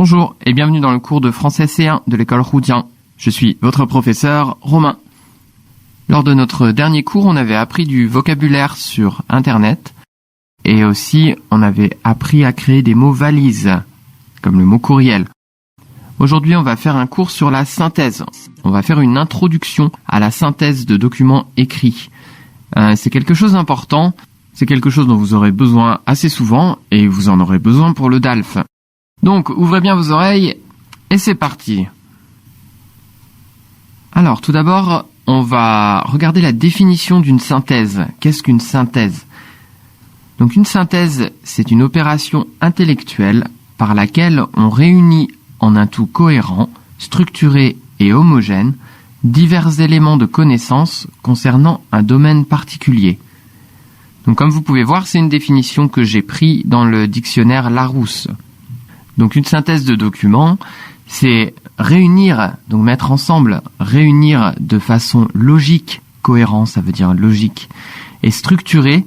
Bonjour et bienvenue dans le cours de français C1 de l'école Roudien. Je suis votre professeur Romain. Lors de notre dernier cours, on avait appris du vocabulaire sur Internet et aussi on avait appris à créer des mots valises, comme le mot courriel. Aujourd'hui, on va faire un cours sur la synthèse. On va faire une introduction à la synthèse de documents écrits. C'est quelque chose d'important, c'est quelque chose dont vous aurez besoin assez souvent et vous en aurez besoin pour le DALF. Donc, ouvrez bien vos oreilles et c'est parti. Alors, tout d'abord, on va regarder la définition d'une synthèse. Qu'est-ce qu'une synthèse ? Donc, une synthèse, c'est une opération intellectuelle par laquelle on réunit en un tout cohérent, structuré et homogène divers éléments de connaissance concernant un domaine particulier. Donc, comme vous pouvez voir, c'est une définition que j'ai prise dans le dictionnaire Larousse. Donc une synthèse de documents, c'est réunir, donc mettre ensemble, réunir de façon logique, cohérent, ça veut dire logique, et structurer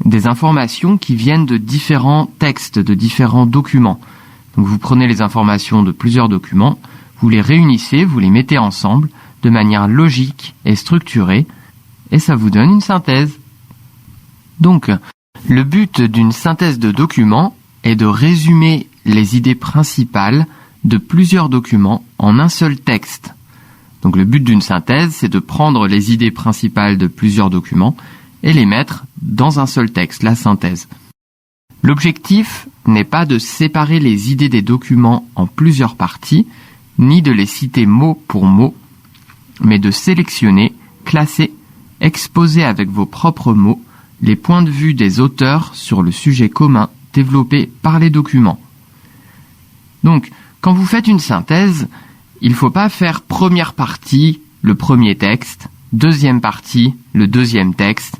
des informations qui viennent de différents textes, de différents documents. Donc vous prenez les informations de plusieurs documents, vous les réunissez, vous les mettez ensemble de manière logique et structurée, et ça vous donne une synthèse. Donc, le but d'une synthèse de documents est de résumer les idées principales de plusieurs documents en un seul texte. Donc le but d'une synthèse, c'est de prendre les idées principales de plusieurs documents et les mettre dans un seul texte, la synthèse. L'objectif n'est pas de séparer les idées des documents en plusieurs parties, ni de les citer mot pour mot, mais de sélectionner, classer, exposer avec vos propres mots les points de vue des auteurs sur le sujet commun développé par les documents. Donc, quand vous faites une synthèse, il ne faut pas faire première partie, le premier texte, deuxième partie, le deuxième texte.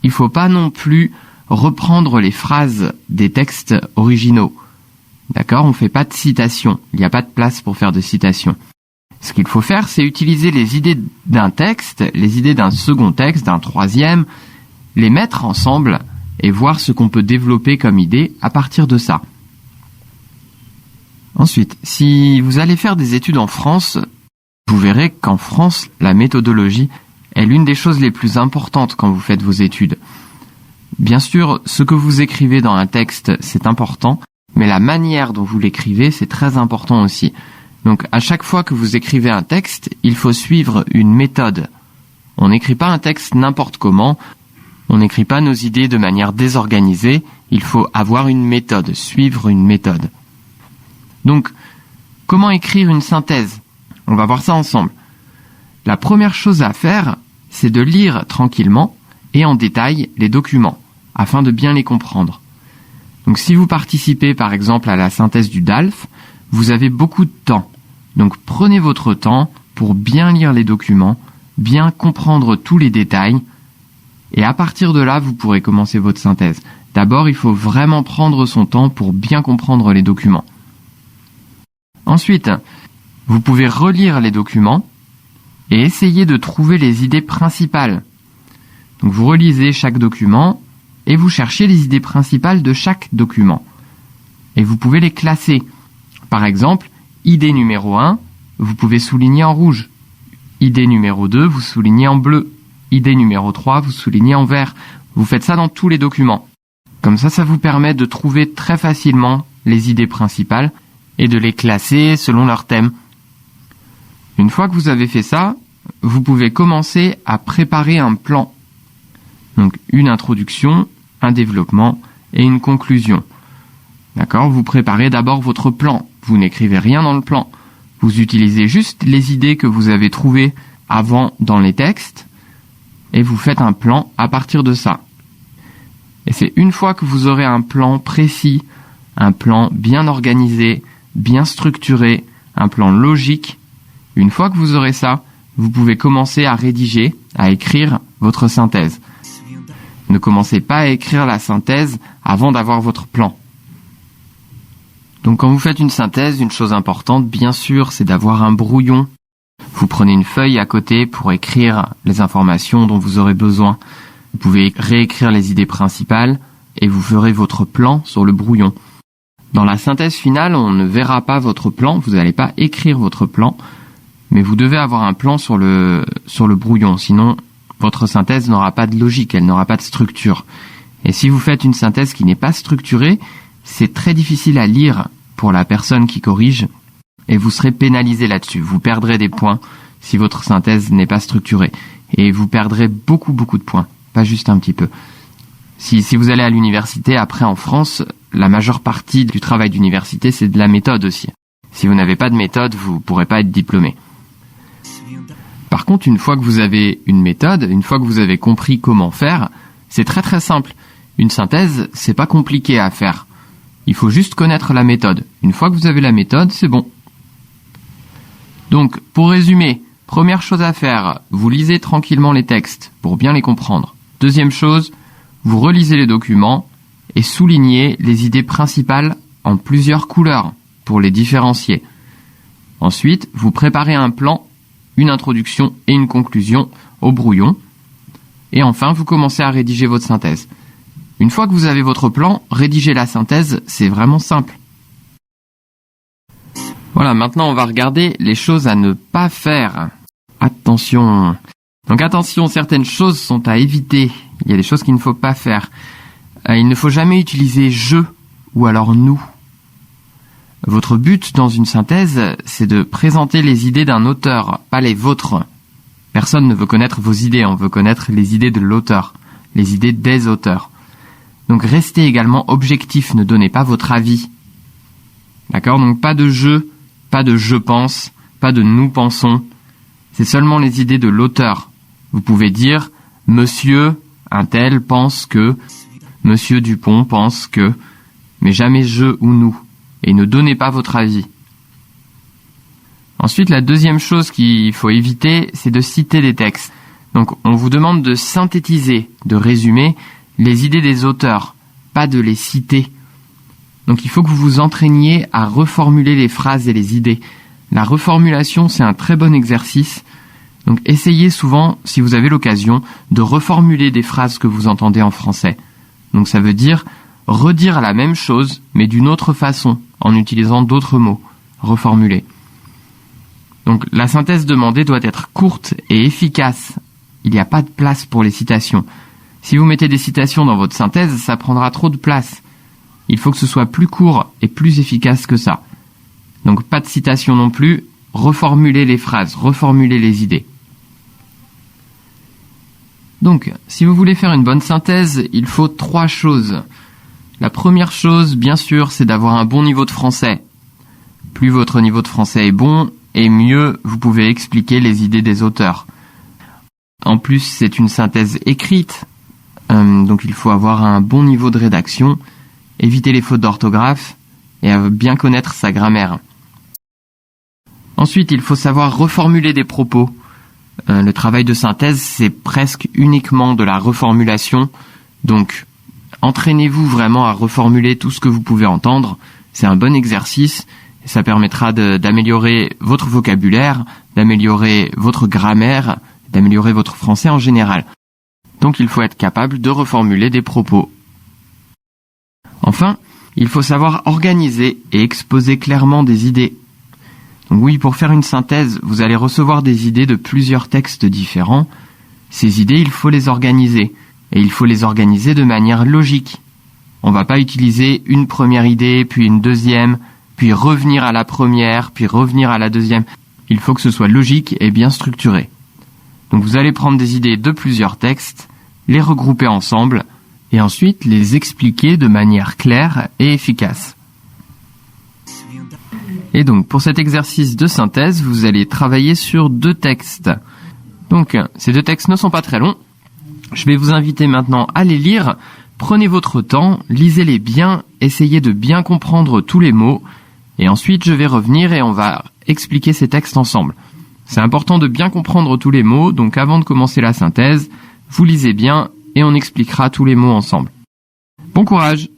Il ne faut pas non plus reprendre les phrases des textes originaux. D'accord ? On ne fait pas de citation. Il n'y a pas de place pour faire de citation. Ce qu'il faut faire, c'est utiliser les idées d'un texte, les idées d'un second texte, d'un troisième, les mettre ensemble et voir ce qu'on peut développer comme idée à partir de ça. Ensuite, si vous allez faire des études en France, vous verrez qu'en France, la méthodologie est l'une des choses les plus importantes quand vous faites vos études. Bien sûr, ce que vous écrivez dans un texte, c'est important, mais la manière dont vous l'écrivez, c'est très important aussi. Donc, à chaque fois que vous écrivez un texte, il faut suivre une méthode. On n'écrit pas un texte n'importe comment, on n'écrit pas nos idées de manière désorganisée, il faut avoir une méthode, suivre une méthode. Donc, comment écrire une synthèse ? On va voir ça ensemble. La première chose à faire, c'est de lire tranquillement et en détail les documents, afin de bien les comprendre. Donc, si vous participez par exemple à la synthèse du DALF, vous avez beaucoup de temps. Donc, prenez votre temps pour bien lire les documents, bien comprendre tous les détails, et à partir de là, vous pourrez commencer votre synthèse. D'abord, il faut vraiment prendre son temps pour bien comprendre les documents. Ensuite, vous pouvez relire les documents et essayer de trouver les idées principales. Donc vous relisez chaque document et vous cherchez les idées principales de chaque document. Et vous pouvez les classer. Par exemple, idée numéro 1, vous pouvez souligner en rouge. Idée numéro 2, vous soulignez en bleu. Idée numéro 3, vous soulignez en vert. Vous faites ça dans tous les documents. Comme ça vous permet de trouver très facilement les idées principales et de les classer selon leur thème. Une fois que vous avez fait ça, vous pouvez commencer à préparer un plan. Donc une introduction, un développement et une conclusion. D'accord ? Vous préparez d'abord votre plan. Vous n'écrivez rien dans le plan. Vous utilisez juste les idées que vous avez trouvées avant dans les textes et vous faites un plan à partir de ça. Et c'est une fois que vous aurez un plan précis, un plan bien organisé, bien structuré, un plan logique, une fois que vous aurez ça, vous pouvez commencer à rédiger, à écrire votre synthèse. Ne commencez pas à écrire la synthèse avant d'avoir votre plan. Donc quand vous faites une synthèse, une chose importante, bien sûr, c'est d'avoir un brouillon. Vous prenez une feuille à côté pour écrire les informations dont vous aurez besoin. Vous pouvez réécrire les idées principales et vous ferez votre plan sur le brouillon. Dans la synthèse finale, on ne verra pas votre plan, vous n'allez pas écrire votre plan, mais vous devez avoir un plan sur le brouillon, sinon votre synthèse n'aura pas de logique, elle n'aura pas de structure. Et si vous faites une synthèse qui n'est pas structurée, c'est très difficile à lire pour la personne qui corrige, et vous serez pénalisé là-dessus. Vous perdrez des points si votre synthèse n'est pas structurée, et vous perdrez beaucoup de points, pas juste un petit peu. Si vous allez à l'université, après en France, la majeure partie du travail d'université, c'est de la méthode aussi. Si vous n'avez pas de méthode, vous ne pourrez pas être diplômé. Par contre, une fois que vous avez une méthode, une fois que vous avez compris comment faire, c'est très simple. Une synthèse, c'est pas compliqué à faire. Il faut juste connaître la méthode. Une fois que vous avez la méthode, c'est bon. Donc, pour résumer, première chose à faire, vous lisez tranquillement les textes pour bien les comprendre. Deuxième chose, vous relisez les documents et soulignez les idées principales en plusieurs couleurs pour les différencier. Ensuite, vous préparez un plan, une introduction et une conclusion au brouillon. Et enfin, vous commencez à rédiger votre synthèse. Une fois que vous avez votre plan, rédiger la synthèse, c'est vraiment simple. Voilà, maintenant on va regarder les choses à ne pas faire. Attention. Donc attention, certaines choses sont à éviter. Il y a des choses qu'il ne faut pas faire. Il ne faut jamais utiliser je ou alors nous. Votre but dans une synthèse, c'est de présenter les idées d'un auteur, pas les vôtres. Personne ne veut connaître vos idées, on veut connaître les idées de l'auteur, les idées des auteurs. Donc restez également objectif, ne donnez pas votre avis. D'accord ? Donc pas de je pense, pas de nous pensons. C'est seulement les idées de l'auteur. Vous pouvez dire Monsieur un tel pense que, Monsieur Dupont pense que, mais jamais je ou nous. Et ne donnez pas votre avis. Ensuite, la deuxième chose qu'il faut éviter, c'est de citer des textes. Donc, on vous demande de synthétiser, de résumer les idées des auteurs, pas de les citer. Donc, il faut que vous vous entraîniez à reformuler les phrases et les idées. La reformulation, c'est un très bon exercice. Donc, essayez souvent, si vous avez l'occasion, de reformuler des phrases que vous entendez en français. Donc, ça veut dire redire la même chose, mais d'une autre façon, en utilisant d'autres mots. Reformuler. Donc, la synthèse demandée doit être courte et efficace. Il n'y a pas de place pour les citations. Si vous mettez des citations dans votre synthèse, ça prendra trop de place. Il faut que ce soit plus court et plus efficace que ça. Donc, pas de citations non plus. Reformulez les phrases, reformulez les idées. Donc, si vous voulez faire une bonne synthèse, il faut 3 choses. La première chose, bien sûr, c'est d'avoir un bon niveau de français. Plus votre niveau de français est bon, et mieux vous pouvez expliquer les idées des auteurs. En plus, c'est une synthèse écrite, donc il faut avoir un bon niveau de rédaction, éviter les fautes d'orthographe et bien connaître sa grammaire. Ensuite, il faut savoir reformuler des propos. Le travail de synthèse, c'est presque uniquement de la reformulation. Donc, entraînez-vous vraiment à reformuler tout ce que vous pouvez entendre. C'est un bon exercice. Et ça permettra d'améliorer votre vocabulaire, d'améliorer votre grammaire, d'améliorer votre français en général. Donc, il faut être capable de reformuler des propos. Enfin, il faut savoir organiser et exposer clairement des idées. Donc oui, pour faire une synthèse, vous allez recevoir des idées de plusieurs textes différents. Ces idées, il faut les organiser. Et il faut les organiser de manière logique. On ne va pas utiliser une première idée, puis une deuxième, puis revenir à la première, puis revenir à la deuxième. Il faut que ce soit logique et bien structuré. Donc vous allez prendre des idées de plusieurs textes, les regrouper ensemble, et ensuite les expliquer de manière claire et efficace. Et donc, pour cet exercice de synthèse, vous allez travailler sur 2 textes. Donc, ces 2 textes ne sont pas très longs. Je vais vous inviter maintenant à les lire. Prenez votre temps, lisez-les bien, essayez de bien comprendre tous les mots. Et ensuite, je vais revenir et on va expliquer ces textes ensemble. C'est important de bien comprendre tous les mots, donc avant de commencer la synthèse, vous lisez bien et on expliquera tous les mots ensemble. Bon courage!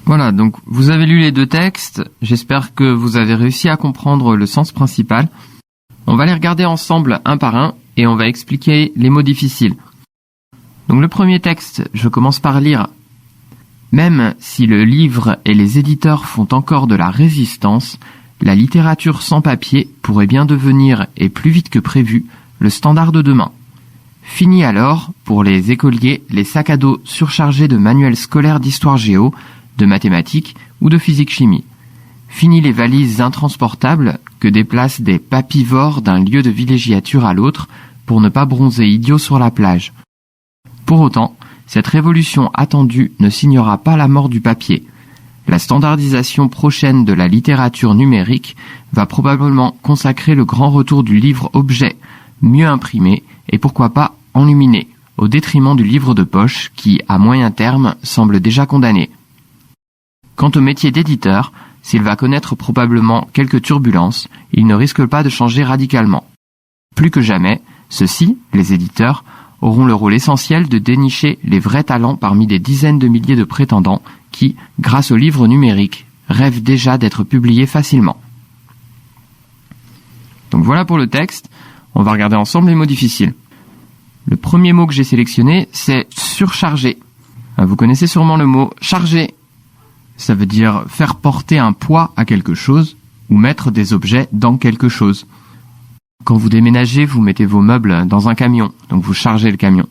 Voilà, donc vous avez lu les deux textes, j'espère que vous avez réussi à comprendre le sens principal. On va les regarder ensemble un par un et on va expliquer les mots difficiles. Donc le premier texte, je commence par lire. Même si le livre et les éditeurs font encore de la résistance, la littérature sans papier pourrait bien devenir, et plus vite que prévu, le standard de demain. Fini alors, pour les écoliers, les sacs à dos surchargés de manuels scolaires d'histoire géo, de mathématiques ou de physique-chimie. Fini les valises intransportables que déplacent des papivores d'un lieu de villégiature à l'autre pour ne pas bronzer idiot sur la plage. Pour autant, cette révolution attendue ne signera pas la mort du papier. La standardisation prochaine de la littérature numérique va probablement consacrer le grand retour du livre-objet, mieux imprimé et pourquoi pas enluminé, au détriment du livre de poche qui, à moyen terme, semble déjà condamné. Quant au métier d'éditeur, s'il va connaître probablement quelques turbulences, il ne risque pas de changer radicalement. Plus que jamais, ceux-ci, les éditeurs, auront le rôle essentiel de dénicher les vrais talents parmi des dizaines de milliers de prétendants qui, grâce aux livres numériques, rêvent déjà d'être publiés facilement. Donc voilà pour le texte, on va regarder ensemble les mots difficiles. Le premier mot que j'ai sélectionné, c'est surcharger. Vous connaissez sûrement le mot charger. Ça veut dire faire porter un poids à quelque chose ou mettre des objets dans quelque chose. Quand vous déménagez, vous mettez vos meubles dans un camion, donc vous chargez le camion.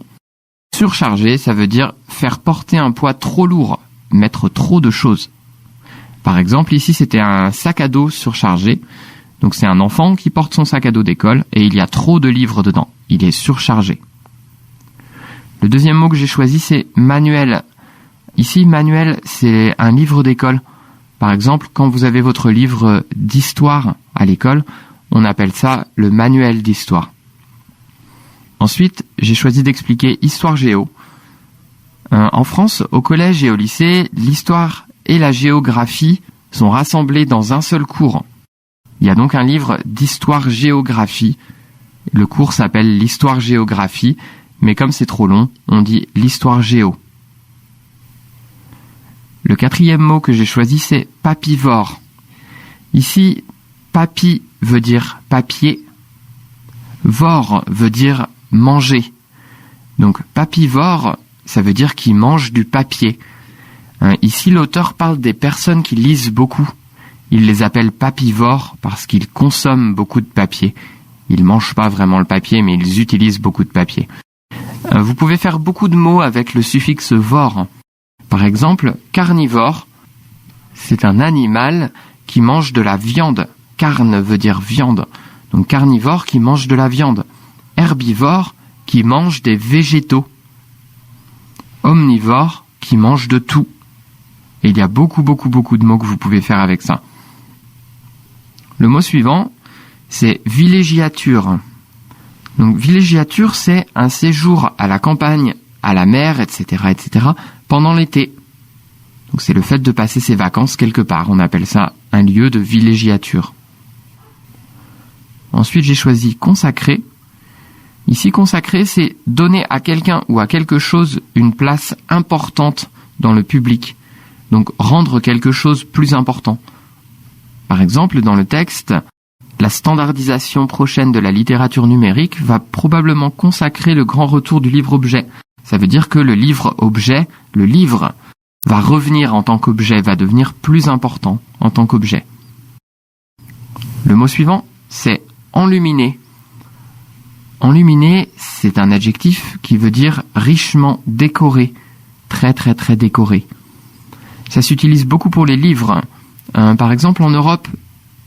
Surcharger, ça veut dire faire porter un poids trop lourd, mettre trop de choses. Par exemple, ici c'était un sac à dos surchargé, donc c'est un enfant qui porte son sac à dos d'école et il y a trop de livres dedans, il est surchargé. Le deuxième mot que j'ai choisi c'est manuel. Ici, manuel, c'est un livre d'école. Par exemple, quand vous avez votre livre d'histoire à l'école, on appelle ça le manuel d'histoire. Ensuite, j'ai choisi d'expliquer histoire géo. En France, au collège et au lycée, l'histoire et la géographie sont rassemblées dans un seul cours. Il y a donc un livre d'histoire-géographie. Le cours s'appelle l'histoire-géographie, mais comme c'est trop long, on dit l'histoire-géo. Le quatrième mot que j'ai choisi, c'est papivore. Ici, papi veut dire papier, vor veut dire manger. Donc papivore, ça veut dire qu'il mange du papier. Ici, l'auteur parle des personnes qui lisent beaucoup. Il les appelle papivores parce qu'ils consomment beaucoup de papier. Ils mangent pas vraiment le papier, mais ils utilisent beaucoup de papier. Vous pouvez faire beaucoup de mots avec le suffixe vor. Par exemple, carnivore, c'est un animal qui mange de la viande. Carne veut dire viande. Donc carnivore qui mange de la viande. Herbivore qui mange des végétaux. Omnivore qui mange de tout. Et il y a beaucoup de mots que vous pouvez faire avec ça. Le mot suivant, c'est villégiature. Donc villégiature, c'est un séjour à la campagne, à la mer, etc., pendant l'été. Donc c'est le fait de passer ses vacances quelque part. On appelle ça un lieu de villégiature. Ensuite, j'ai choisi consacrer. Ici, consacrer, c'est donner à quelqu'un ou à quelque chose une place importante dans le public. Donc rendre quelque chose plus important. Par exemple, dans le texte, la standardisation prochaine de la littérature numérique va probablement consacrer le grand retour du livre-objet. Ça veut dire que le livre-objet, le livre, va revenir en tant qu'objet, va devenir plus important en tant qu'objet. Le mot suivant, c'est enluminer. Enluminer, c'est un adjectif qui veut dire richement décoré, très décoré. Ça s'utilise beaucoup pour les livres. Par exemple, en Europe,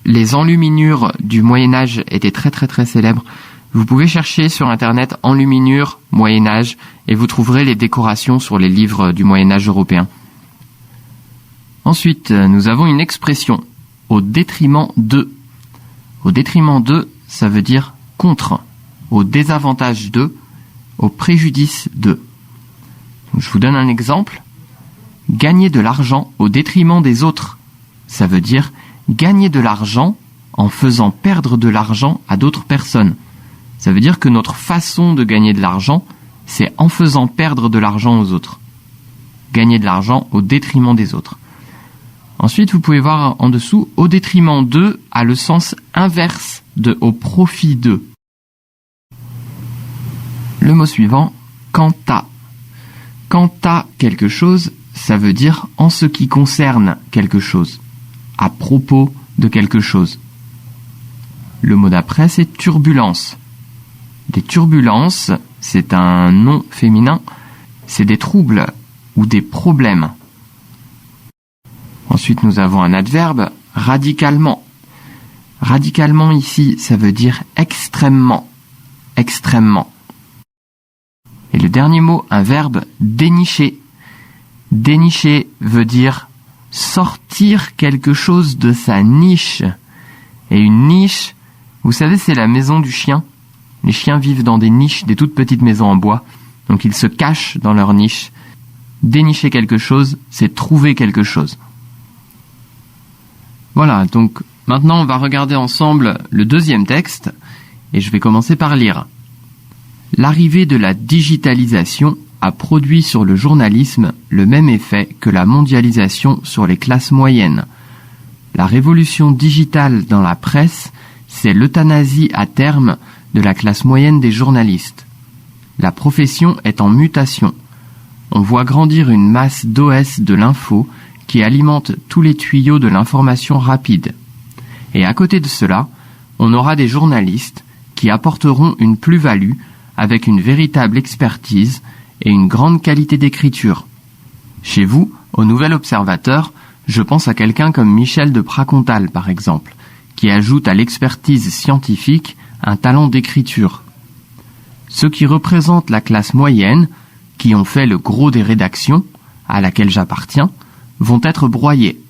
les enluminures du Moyen-Âge étaient très célèbres. Vous pouvez chercher sur Internet enluminures Moyen-Âge et vous trouverez les décorations sur les livres du Moyen-Âge européen. Ensuite, nous avons une expression, au détriment de. Au détriment de, ça veut dire contre. Au désavantage de, au préjudice de. Donc, je vous donne un exemple. Gagner de l'argent au détriment des autres. Ça veut dire gagner de l'argent en faisant perdre de l'argent à d'autres personnes. Ça veut dire que notre façon de gagner de l'argent, c'est en faisant perdre de l'argent aux autres. Gagner de l'argent au détriment des autres. Ensuite, vous pouvez voir en dessous, au détriment de a le sens inverse de au profit de. Le mot suivant, quant à. Quant à quelque chose, ça veut dire en ce qui concerne quelque chose, à propos de quelque chose. Le mot d'après, c'est turbulence. Des turbulences, c'est un nom féminin, c'est des troubles ou des problèmes. Ensuite, nous avons un adverbe, radicalement. Radicalement ici, ça veut dire extrêmement, extrêmement. Et le dernier mot, un verbe, dénicher. Dénicher veut dire sortir quelque chose de sa niche. Et une niche, vous savez, c'est la maison du chien. Les chiens vivent dans des niches, des toutes petites maisons en bois. Donc ils se cachent dans leur niche. Dénicher quelque chose, c'est trouver quelque chose. Voilà, donc maintenant on va regarder ensemble le deuxième texte. Et je vais commencer par lire. L'arrivée de la digitalisation a produit sur le journalisme le même effet que la mondialisation sur les classes moyennes. La révolution digitale dans la presse, c'est l'euthanasie à terme de la classe moyenne des journalistes. La profession est en mutation. On voit grandir une masse d'OS de l'info qui alimente tous les tuyaux de l'information rapide. Et à côté de cela, on aura des journalistes qui apporteront une plus-value avec une véritable expertise et une grande qualité d'écriture. Chez vous, au Nouvel Observateur, je pense à quelqu'un comme Michel de Pracontal, par exemple, qui ajoute à l'expertise scientifique un talent d'écriture. Ceux qui représentent la classe moyenne, qui ont fait le gros des rédactions, à laquelle j'appartiens, vont être broyés.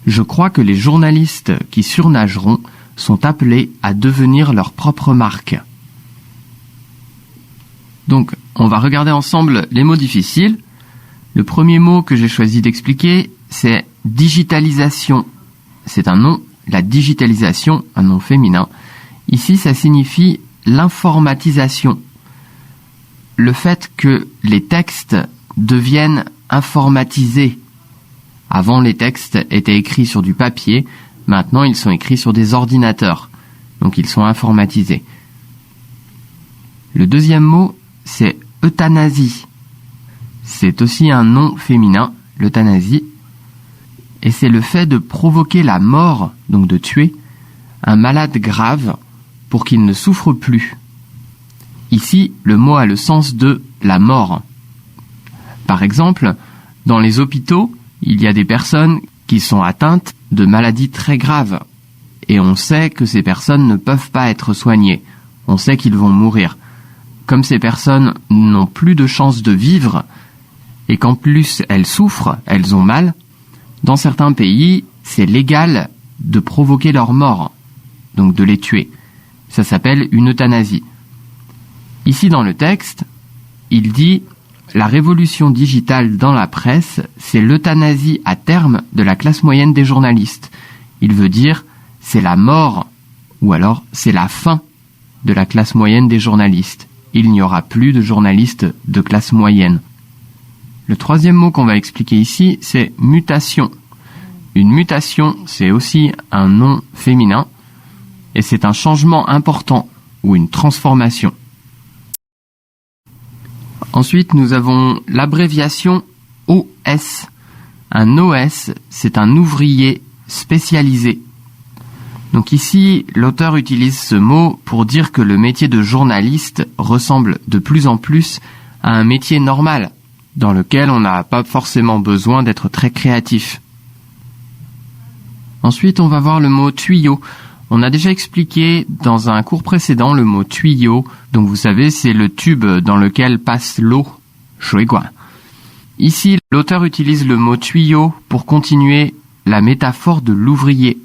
Je crois que les journalistes qui surnageront sont appelés à devenir leur propre marque. Donc, on va regarder ensemble les mots difficiles. Le premier mot que j'ai choisi d'expliquer, c'est digitalisation. C'est un nom, la digitalisation, un nom féminin. Ici, ça signifie l'informatisation. Le fait que les textes deviennent informatisés. Avant, les textes étaient écrits sur du papier. Maintenant, ils sont écrits sur des ordinateurs. Donc, ils sont informatisés. Le deuxième mot, c'est euthanasie. C'est aussi un nom féminin, l'euthanasie. Et c'est le fait de provoquer la mort, donc de tuer, un malade grave pour qu'il ne souffre plus. Ici, le mot a le sens de la mort. Par exemple, dans les hôpitaux, il y a des personnes qui sont atteintes de maladies très graves. Et on sait que ces personnes ne peuvent pas être soignées. On sait qu'ils vont mourir. Comme ces personnes n'ont plus de chance de vivre, et qu'en plus elles souffrent, elles ont mal, dans certains pays, c'est légal de provoquer leur mort, donc de les tuer. Ça s'appelle une euthanasie. Ici dans le texte, il dit « La révolution digitale dans la presse, c'est l'euthanasie à terme de la classe moyenne des journalistes. » Il veut dire « c'est la mort » ou alors « c'est la fin de la classe moyenne des journalistes. » Il n'y aura plus de journalistes de classe moyenne. Le troisième mot qu'on va expliquer ici, c'est mutation. Une mutation, c'est aussi un nom féminin, et c'est un changement important, ou une transformation. Ensuite, nous avons l'abréviation OS. Un OS, c'est un ouvrier spécialisé. Donc ici, l'auteur utilise ce mot pour dire que le métier de journaliste ressemble de plus en plus à un métier normal, dans lequel on n'a pas forcément besoin d'être très créatif. Ensuite, on va voir le mot tuyau. On a déjà expliqué dans un cours précédent le mot tuyau. Donc vous savez, c'est le tube dans lequel passe l'eau. Ici, l'auteur utilise le mot tuyau pour continuer la métaphore de l'ouvrier.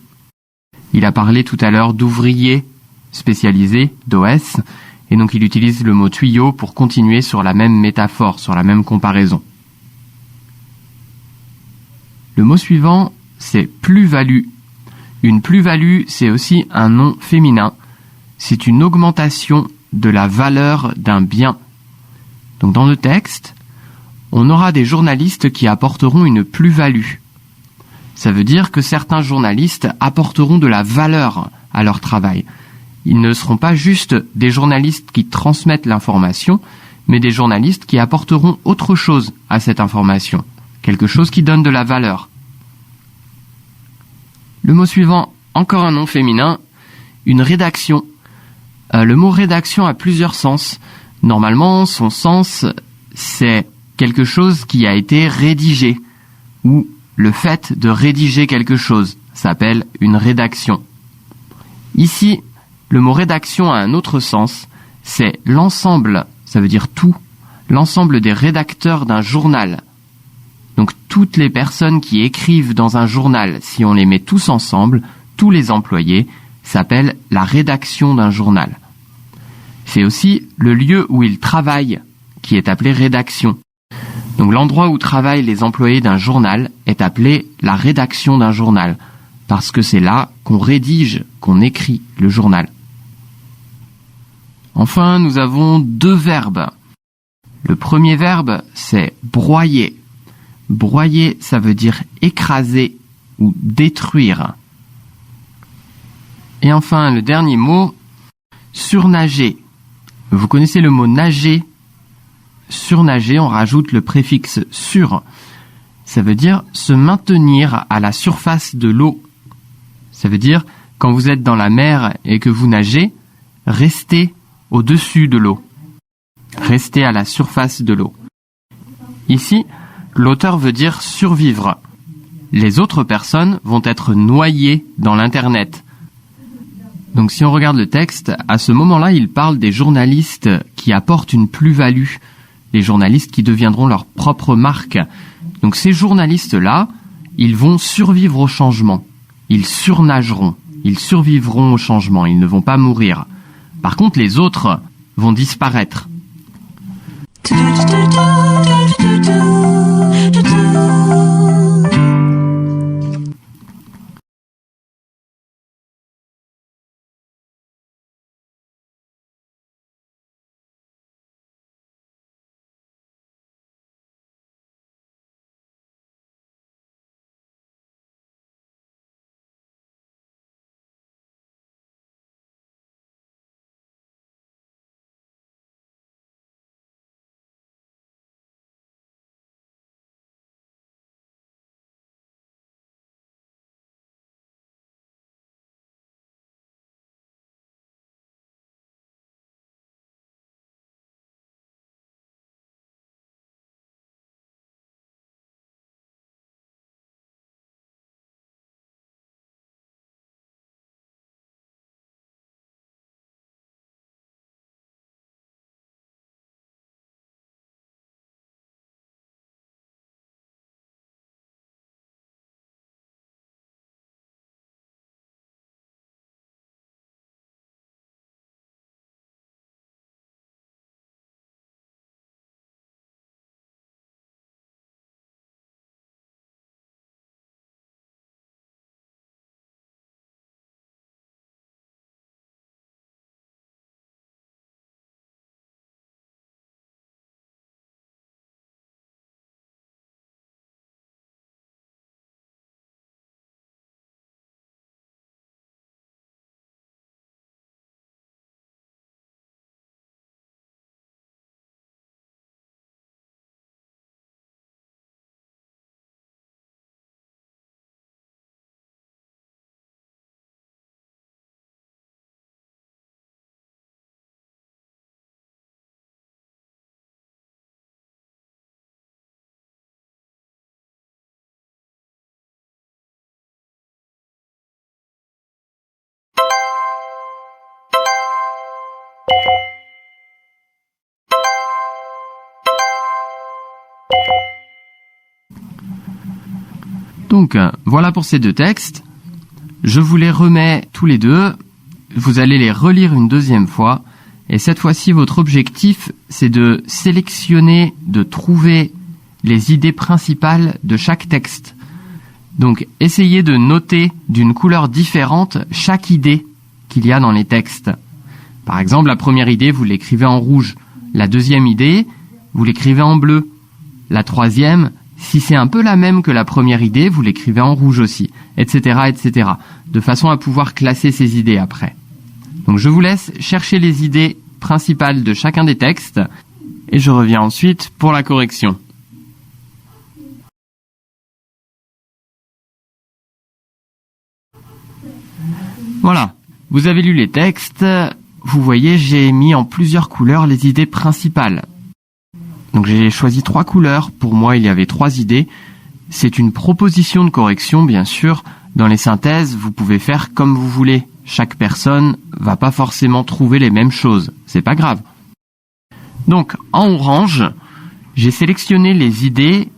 Il a parlé tout à l'heure d'ouvrier spécialisé, d'OS, et donc il utilise le mot tuyau pour continuer sur la même métaphore, sur la même comparaison. Le mot suivant, c'est plus-value. Une plus-value, c'est aussi un nom féminin. C'est une augmentation de la valeur d'un bien. Donc dans le texte, on aura des journalistes qui apporteront une plus-value. Ça veut dire que certains journalistes apporteront de la valeur à leur travail. Ils ne seront pas juste des journalistes qui transmettent l'information, mais des journalistes qui apporteront autre chose à cette information, quelque chose qui donne de la valeur. Le mot suivant, encore un nom féminin, une rédaction. Le mot rédaction a plusieurs sens. Normalement, son sens, c'est quelque chose qui a été rédigé, ou le fait de rédiger quelque chose s'appelle une rédaction. Ici, le mot rédaction a un autre sens, c'est l'ensemble, ça veut dire tout, l'ensemble des rédacteurs d'un journal. Donc toutes les personnes qui écrivent dans un journal, si on les met tous ensemble, tous les employés, s'appelle la rédaction d'un journal. C'est aussi le lieu où ils travaillent, qui est appelé rédaction. Donc l'endroit où travaillent les employés d'un journal est appelé la rédaction d'un journal, parce que c'est là qu'on rédige, qu'on écrit le journal. Enfin, nous avons deux verbes. Le premier verbe, c'est broyer. Broyer, ça veut dire écraser ou détruire. Et enfin, le dernier mot, surnager. Vous connaissez le mot nager. Surnager, on rajoute le préfixe sur. Ça veut dire se maintenir à la surface de l'eau. Ça veut dire, quand vous êtes dans la mer et que vous nagez, restez au-dessus de l'eau. Restez à la surface de l'eau. Ici, l'auteur veut dire survivre. Les autres personnes vont être noyées dans l'Internet. Donc si on regarde le texte, à ce moment-là, il parle des journalistes qui apportent une plus-value, les journalistes qui deviendront leur propre marque. Donc ces journalistes-là, ils vont survivre au changement. Ils surnageront, ils survivront au changement, ils ne vont pas mourir. Par contre, les autres vont disparaître. Donc, voilà pour ces deux textes. Je vous les remets tous les deux. Vous allez les relire une deuxième fois. Et cette fois-ci, votre objectif, c'est de sélectionner, de trouver les idées principales de chaque texte. Donc, essayez de noter d'une couleur différente chaque idée qu'il y a dans les textes. Par exemple, la première idée, vous l'écrivez en rouge. La deuxième idée, vous l'écrivez en bleu. La troisième, Si c'est un peu la même que la première idée, vous l'écrivez en rouge aussi, etc., etc., de façon à pouvoir classer ces idées après. Donc je vous laisse chercher les idées principales de chacun des textes, et je reviens ensuite pour la correction. Voilà, vous avez lu les textes, vous voyez, j'ai mis en plusieurs couleurs les idées principales. Donc j'ai choisi 3 couleurs, pour moi il y avait 3 idées. C'est une proposition de correction, bien sûr. Dans les synthèses, vous pouvez faire comme vous voulez. Chaque personne va pas forcément trouver les mêmes choses, c'est pas grave. Donc en orange, j'ai sélectionné les idées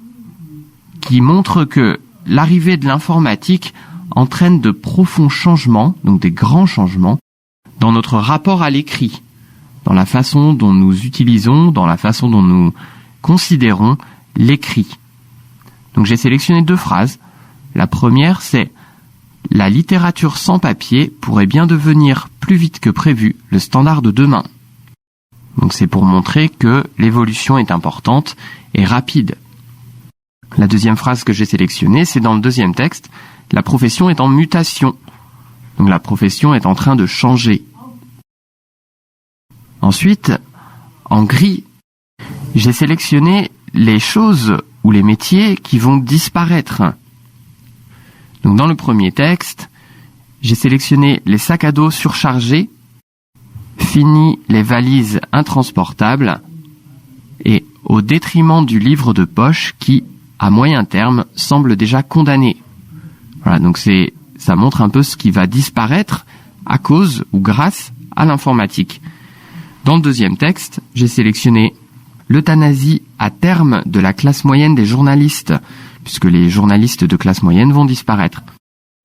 qui montrent que l'arrivée de l'informatique entraîne de profonds changements, donc des grands changements, dans notre rapport à l'écrit, dans la façon dont nous utilisons, dans la façon dont nous considérons l'écrit. Donc j'ai sélectionné 2 phrases. La première, c'est « La littérature sans papier pourrait bien devenir plus vite que prévu le standard de demain ». Donc c'est pour montrer que l'évolution est importante et rapide. La deuxième phrase que j'ai sélectionnée, c'est dans le deuxième texte « La profession est en mutation ». Donc la profession est en train de changer. Ensuite, en gris, j'ai sélectionné les choses ou les métiers qui vont disparaître. Donc dans le premier texte, j'ai sélectionné les sacs à dos surchargés, fini les valises intransportables et au détriment du livre de poche qui, à moyen terme, semble déjà condamné. Voilà, donc ça montre un peu ce qui va disparaître à cause ou grâce à l'informatique. Dans le deuxième texte, j'ai sélectionné l'euthanasie à terme de la classe moyenne des journalistes, puisque les journalistes de classe moyenne vont disparaître.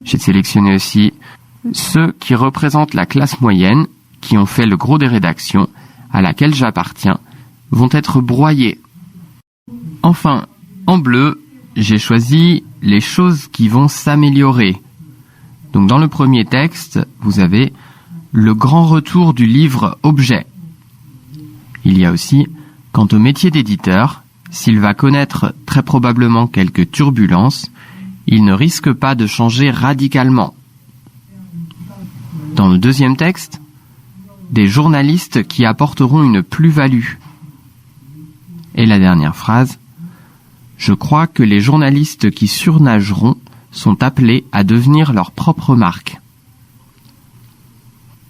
J'ai sélectionné aussi ceux qui représentent la classe moyenne, qui ont fait le gros des rédactions, à laquelle j'appartiens, vont être broyés. Enfin, en bleu, j'ai choisi les choses qui vont s'améliorer. Donc dans le premier texte, vous avez le grand retour du livre objet. Il y a aussi, quant au métier d'éditeur, s'il va connaître très probablement quelques turbulences, il ne risque pas de changer radicalement. Dans le deuxième texte, des journalistes qui apporteront une plus-value. Et la dernière phrase, je crois que les journalistes qui surnageront sont appelés à devenir leur propre marque.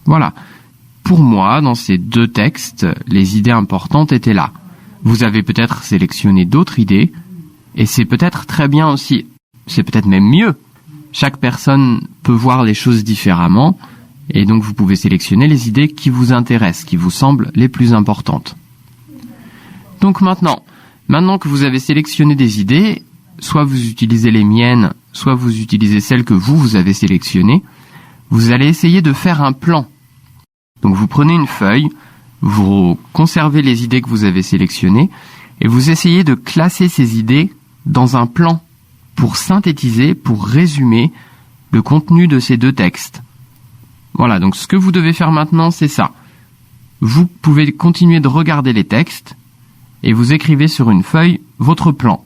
Voilà. Pour moi, dans ces 2 textes, les idées importantes étaient là. Vous avez peut-être sélectionné d'autres idées, et c'est peut-être très bien aussi. C'est peut-être même mieux. Chaque personne peut voir les choses différemment, et donc vous pouvez sélectionner les idées qui vous intéressent, qui vous semblent les plus importantes. Donc maintenant que vous avez sélectionné des idées, soit vous utilisez les miennes, soit vous utilisez celles que vous avez sélectionnées, vous allez essayer de faire un plan. Donc vous prenez une feuille, vous conservez les idées que vous avez sélectionnées, et vous essayez de classer ces idées dans un plan pour synthétiser, pour résumer le contenu de ces 2 textes. Voilà, donc ce que vous devez faire maintenant, c'est ça. Vous pouvez continuer de regarder les textes, et vous écrivez sur une feuille votre plan.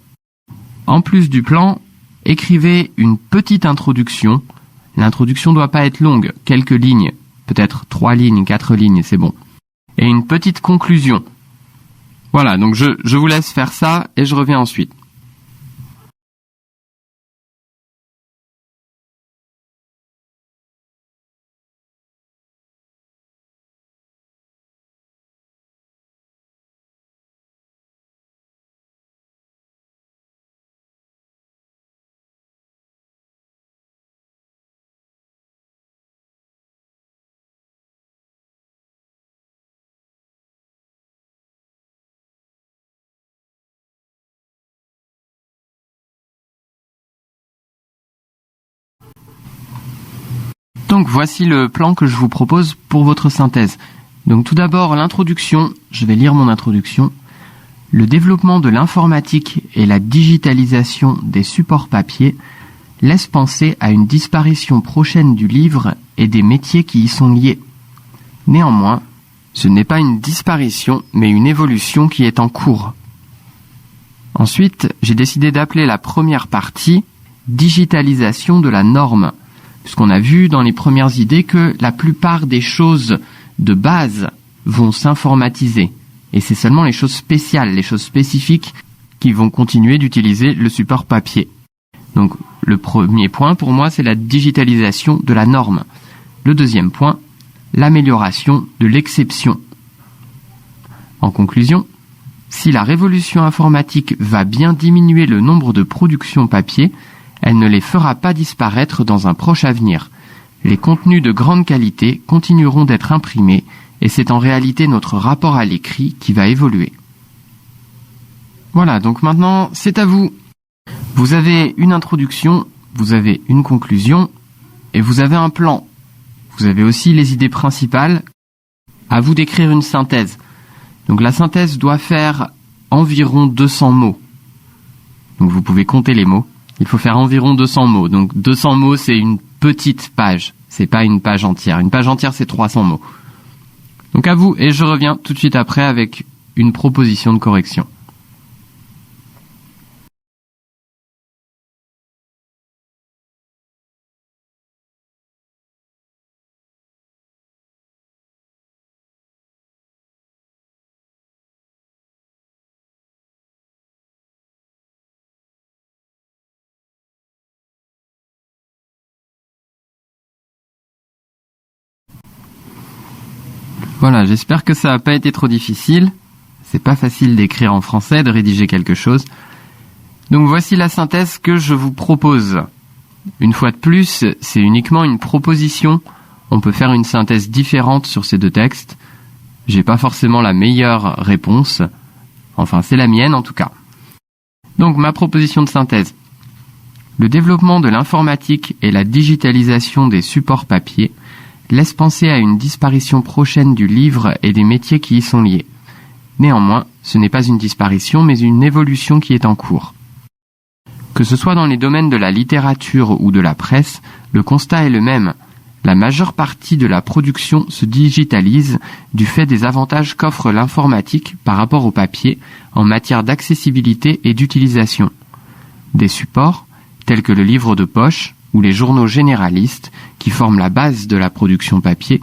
En plus du plan, écrivez une petite introduction. L'introduction ne doit pas être longue, quelques lignes, peut-être 3 lignes, 4 lignes, c'est bon. Et une petite conclusion. Voilà, donc je vous laisse faire ça et je reviens ensuite. Donc voici le plan que je vous propose pour votre synthèse. Donc tout d'abord l'introduction, je vais lire mon introduction. Le développement de l'informatique et la digitalisation des supports papier laissent penser à une disparition prochaine du livre et des métiers qui y sont liés. Néanmoins, ce n'est pas une disparition, mais une évolution qui est en cours. Ensuite, j'ai décidé d'appeler la première partie « Digitalisation de la norme », puisqu'on a vu dans les premières idées que la plupart des choses de base vont s'informatiser. Et c'est seulement les choses spéciales, les choses spécifiques qui vont continuer d'utiliser le support papier. Donc le premier point pour moi, c'est la digitalisation de la norme. Le deuxième point, l'amélioration de l'exception. En conclusion, si la révolution informatique va bien diminuer le nombre de productions papier, elle ne les fera pas disparaître dans un proche avenir. Les contenus de grande qualité continueront d'être imprimés et c'est en réalité notre rapport à l'écrit qui va évoluer. Voilà, donc maintenant c'est à vous. Vous avez une introduction, vous avez une conclusion et vous avez un plan. Vous avez aussi les idées principales. À vous d'écrire une synthèse. Donc la synthèse doit faire environ 200 mots. Donc vous pouvez compter les mots. Il faut faire environ 200 mots. Donc 200 mots, c'est une petite page. C'est pas une page entière. Une page entière, c'est 300 mots. Donc à vous, et je reviens tout de suite après avec une proposition de correction. Voilà, j'espère que ça n'a pas été trop difficile. C'est pas facile d'écrire en français, de rédiger quelque chose. Donc voici la synthèse que je vous propose. Une fois de plus, c'est uniquement une proposition. On peut faire une synthèse différente sur ces deux textes. J'ai pas forcément la meilleure réponse. Enfin, c'est la mienne en tout cas. Donc ma proposition de synthèse. Le développement de l'informatique et la digitalisation des supports papier laisse penser à une disparition prochaine du livre et des métiers qui y sont liés. Néanmoins, ce n'est pas une disparition, mais une évolution qui est en cours. Que ce soit dans les domaines de la littérature ou de la presse, le constat est le même. La majeure partie de la production se digitalise du fait des avantages qu'offre l'informatique par rapport au papier en matière d'accessibilité et d'utilisation. Des supports, tels que le livre de poche, ou les journaux généralistes, qui forment la base de la production papier,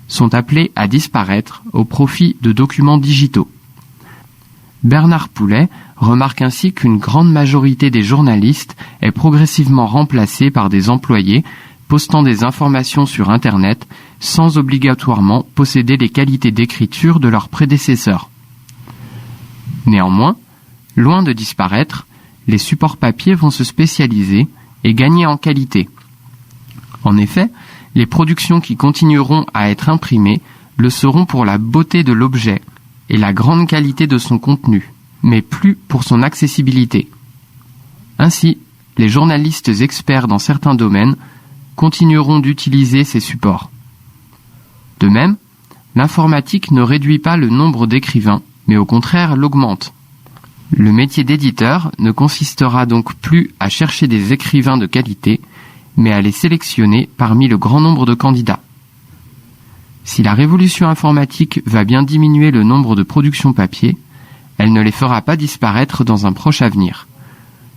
sont appelés à disparaître au profit de documents digitaux. Bernard Poulet remarque ainsi qu'une grande majorité des journalistes est progressivement remplacée par des employés postant des informations sur Internet sans obligatoirement posséder les qualités d'écriture de leurs prédécesseurs. Néanmoins, loin de disparaître, les supports papier vont se spécialiser et gagner en qualité. En effet, les productions qui continueront à être imprimées le seront pour la beauté de l'objet et la grande qualité de son contenu, mais plus pour son accessibilité. Ainsi, les journalistes experts dans certains domaines continueront d'utiliser ces supports. De même, l'informatique ne réduit pas le nombre d'écrivains, mais au contraire l'augmente. Le métier d'éditeur ne consistera donc plus à chercher des écrivains de qualité, mais à les sélectionner parmi le grand nombre de candidats. Si la révolution informatique va bien diminuer le nombre de productions papier, elle ne les fera pas disparaître dans un proche avenir.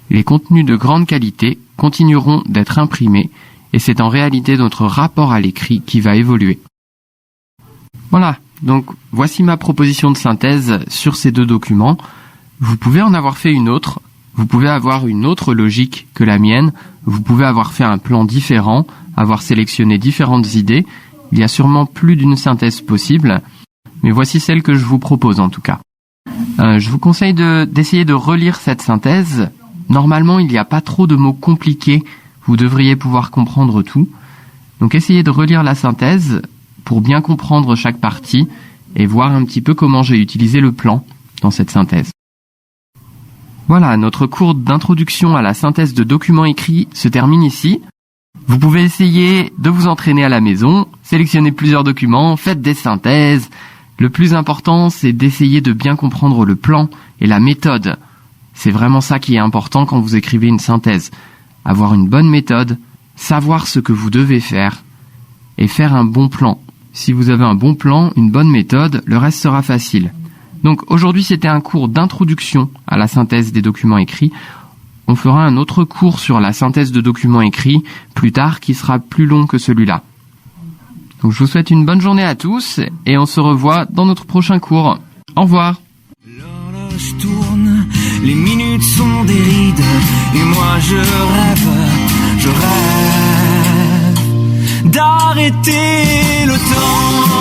Les contenus de grande qualité continueront d'être imprimés et c'est en réalité notre rapport à l'écrit qui va évoluer. Voilà, donc voici ma proposition de synthèse sur ces deux documents. Vous pouvez en avoir fait une autre, vous pouvez avoir une autre logique que la mienne, vous pouvez avoir fait un plan différent, avoir sélectionné différentes idées. Il y a sûrement plus d'une synthèse possible, mais voici celle que je vous propose en tout cas. Je vous conseille d'essayer de relire cette synthèse. Normalement, il n'y a pas trop de mots compliqués, vous devriez pouvoir comprendre tout. Donc essayez de relire la synthèse pour bien comprendre chaque partie et voir un petit peu comment j'ai utilisé le plan dans cette synthèse. Voilà, notre cours d'introduction à la synthèse de documents écrits se termine ici. Vous pouvez essayer de vous entraîner à la maison, sélectionner plusieurs documents, faites des synthèses. Le plus important, c'est d'essayer de bien comprendre le plan et la méthode. C'est vraiment ça qui est important quand vous écrivez une synthèse. Avoir une bonne méthode, savoir ce que vous devez faire et faire un bon plan. Si vous avez un bon plan, une bonne méthode, le reste sera facile. Donc aujourd'hui, c'était un cours d'introduction à la synthèse des documents écrits. On fera un autre cours sur la synthèse de documents écrits plus tard qui sera plus long que celui-là. Donc je vous souhaite une bonne journée à tous et on se revoit dans notre prochain cours. Au revoir. L'horloge tourne, les minutes sont des rides et moi je rêve d'arrêter le temps.